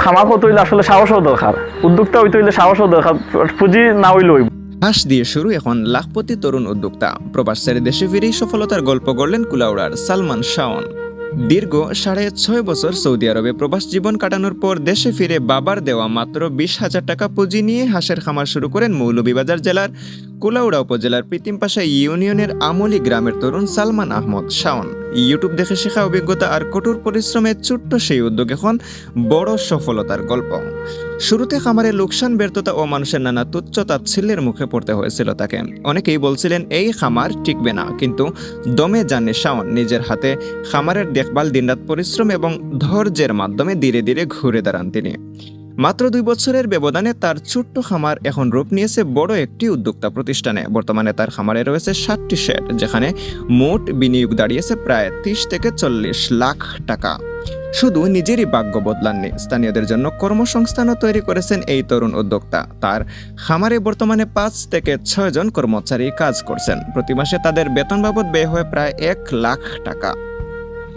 খামার হতে হইলে আসলে সাহসও দরকার, উদ্যোক্তা হইতে হইলে সাহসও দরকার, পুঁজি না হইলে হইব। হাঁস দিয়ে শুরু এখন লাখপতি তরুণ উদ্যোক্তা। প্রবাস ছেড়ে দেশে ফিরেই সফলতার গল্প গড়লেন কুলাউড়ার সালমান শাওন। দীর্ঘ 6.5 বছর সৌদি আরবে প্রবাস জীবন কাটানোর পর দেশে ফিরে বাবার দেওয়া মাত্র 20,000 টাকা পুঁজি নিয়ে হাঁসের খামার শুরু করেন মৌলভীবাজার জেলার কুলাউড়া উপজেলার প্রীতিমপাশা ইউনিয়নের আমলি গ্রামের তরুণ সালমান আহমদ শাওন। ইউটিউব দেখে শেখা অভিজ্ঞতা আর কঠোর পরিশ্রমে ছোট্ট সেই উদ্যোগ এখন বড় সফলতার গল্প। শুরুতে খামারে লোকসান, ব্যর্থতা ও মানুষের নানা তুচ্ছ তাচ্ছিল্যের মুখে পড়তে হয়েছিল তাকে। অনেকেই বলছিলেন এই খামার টিকবে না, কিন্তু দমে জানে শাওন নিজের হাতে খামারের দেখভাল, দিনরাত পরিশ্রম এবং ধৈর্যের মাধ্যমে ধীরে ধীরে ঘুরে দাঁড়ান তিনি। মাত্র 2 বছরের ব্যবধানে তার ছোট্ট খামার এখন রূপ নিয়েছে বড় একটি উদ্যোক্তা প্রতিষ্ঠানে। বর্তমানে তার খামারে রয়েছে 7টি শেড, যেখানে মোট বিনিয়োগ দাঁড়িয়েছে প্রায় 30 থেকে 40 লাখ টাকা। শুধু নিজেরই ভাগ্য বদলাননি, স্থানীয়দের জন্য কর্মসংস্থানও তৈরি করেছেন এই তরুণ উদ্যোক্তা। তার খামারে বর্তমানে 5 থেকে 6 জন কর্মচারী কাজ করছেন। প্রতি মাসে তাদের বেতন বাবদ ব্যয় হয় প্রায় 1 লাখ টাকা।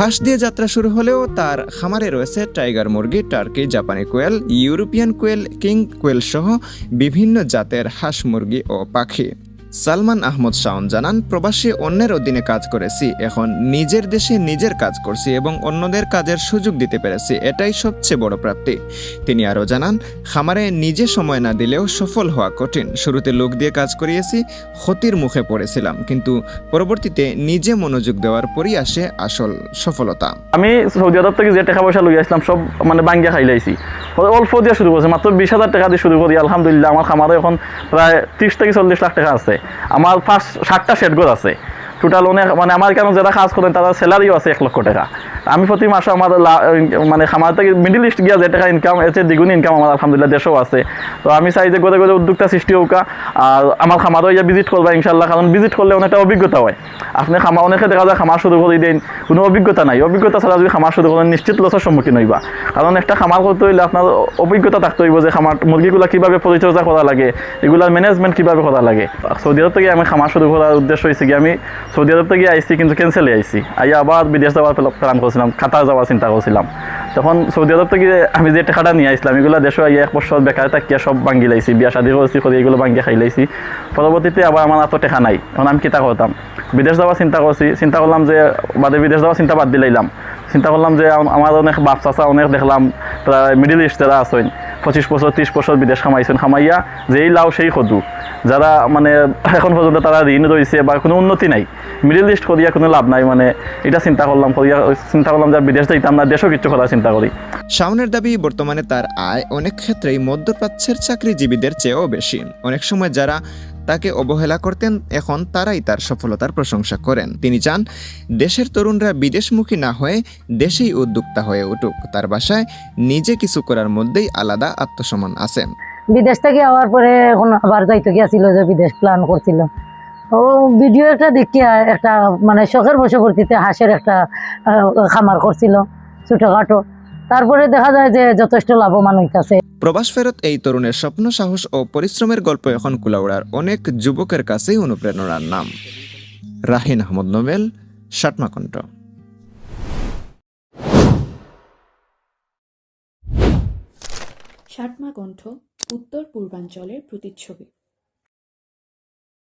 হাঁস দিয়ে যাত্রা শুরু হলেও তার খামারে রয়েছে টাইগার মুরগি, টার্কি, জাপানি কোয়েল, ইউরোপিয়ান কোয়েল, কিং কোয়েল সহ বিভিন্ন জাতের হাঁস, মুরগি ও পাখি। সালমান আহমদ শাওন জানান, প্রবাসী অন্যের অধীনে কাজ করেছি, এখন নিজের দেশে নিজের কাজ করছি এবং অন্যদের কাজের সুযোগ দিতে পেরেছি, এটাই সবচেয়ে বড় প্রাপ্তি। তিনি আরও জানান, খামারে নিজে সময় না দিলেও সফল হওয়া কঠিন। শুরুতে লোক দিয়ে কাজ করিয়েছি, ক্ষতির মুখে পড়েছিলাম, কিন্তু পরবর্তীতে নিজে মনোযোগ দেওয়ার পরই আসে আসল সফলতা। আমি সৌদি আরব থেকে যে টাকা পয়সা লই আসলাম সব বাঙ্গিয়া খাইলাইছি, অল্প দিয়ে শুরু করছে, মাত্র 20,000 টাকা দিয়ে শুরু করি। আলহামদুলিল্লাহ আমার খামারে এখন প্রায় 30 থেকে 40 লাখ টাকা আছে। আমার 7টা শেডঘর আছে টোটাল। অনেক আমার কেন যারা কাজ করেন তারা স্যালারিও আছে 1 লক্ষ টাকা। আমি প্রতি মাসে আমার খামার থেকে মিডিল ইস্ট গিয়া যে টাকা ইনকাম, এতে দ্বিগুণ ইনকাম আমার আলহামদুলিল্লাহ দেশেও আছে। তো আমি চাই যে গড়ে গড়ে উদ্যোক্তা সৃষ্টি হোক, আর আমার খামারও ইয়া ভিজিট করবা ইনশাল্লাহ, কারণ ভিজিট করলে অনেকটা অভিজ্ঞতা হয়। আপনি খামার অনেকে দেখা যায় খামার শুরু করে দেন, কোনো অভিজ্ঞতা নাই, অভিজ্ঞতা ছাড়া যদি খামার শুরু করেন নিশ্চিত লসের সম্মুখীন হইবা। কারণ একটা খামার করতে হইলে আপনার অভিজ্ঞতা থাকতে হইব যে খামার মুরগিগুলো কীভাবে পরিচর্যা করা লাগে, এগুলার ম্যানেজমেন্ট কীভাবে করা লাগে। সৌদি আরব থেকে আমি খামার শুরু করার উদ্দেশ্য হয়েছে কি, আমি সৌদি আরব থেকে আইসি কিন্তু ক্যান্সেলে আইসি, আইয়া আবার বিদেশ যাওয়ার প্ল্যান করছিলাম, কাতার যাওয়ার চিন্তা করছিলাম। তখন সৌদি আরব থেকে আমি যে টাকাটা নিয়ে আসলাম, এগুলো দেশে আইয়া 1 বছর বেকার থাকিয়া সব ভাঙ্গি লাইছি, বিয়া শাদি করছি করে এগুলো ভাঙ্গিয়া খাই লাইছি। পরবর্তীতে আবার আমার এত টাকা নাই, এখন আমি কিতা করতাম, বিদেশ যাওয়ার চিন্তা করছি। চিন্তা করলাম যে বিদেশ যাওয়ার চিন্তা বাদ দিলাম। চিন্তা করলাম যে আমার অনেক বাপ চাচা অনেক দেখলাম প্রায় মিডিল ইস্ট যারা আছেন 25 বছর 30 বছর বিদেশ খামাইছেন, খামাইয়া যেই লাও সেই সদু, যারা এখন পর্যন্ত তারা ঋণ রয়েছে বা কোনো উন্নতি নাই, মিডিল ইস্ট করিয়া কোনো লাভ নাই। এটা চিন্তা করলাম যে বিদেশ যাইতাম না, দেশও কিছু করার চিন্তা করি। শাওনের দাবি, বর্তমানে তার আয় অনেক ক্ষেত্রেই মধ্যপ্রাচ্যের চাকরিজীবীদের চেয়েও বেশি। অনেক সময় যারা তাকে অবহেলা করতেন, এখন তারাই তার সফলতার প্রশংসা করেন। তিনি চান দেশের তরুণরা বিদেশমুখী না হয়ে দেশেই উদ্যোক্তা হয়ে উঠুক। তার বাসায় নিজে কিছু করার মধ্যেই আলাদা আত্মসম্মান আছে। বিদেশ থেকে আওয়ার পরে এখন আবার যাইতে গিয়েছিল, যে বিদেশ প্ল্যান করছিল। ও ভিডিও একটা দেখিয়া একটা শখের বশবর্তীতে হাঁসের একটা খামার করছিল ছোটখাটো। তারপরে দেখা যায় যে যথেষ্ট লাভবান হইতাছে। প্রবাস ফেরত এই তরুণের স্বপ্ন, সাহস ও পরিশ্রমের গল্প এখন কুলাউড়ার অনেক যুবকের কাছেই অনুপ্রেরণার নাম। রাহিন আহমদ নোবেল, সাতমা কণ্ঠ। সাতমা কণ্ঠ উত্তর পূর্বাঞ্চলের প্রতিচ্ছবি।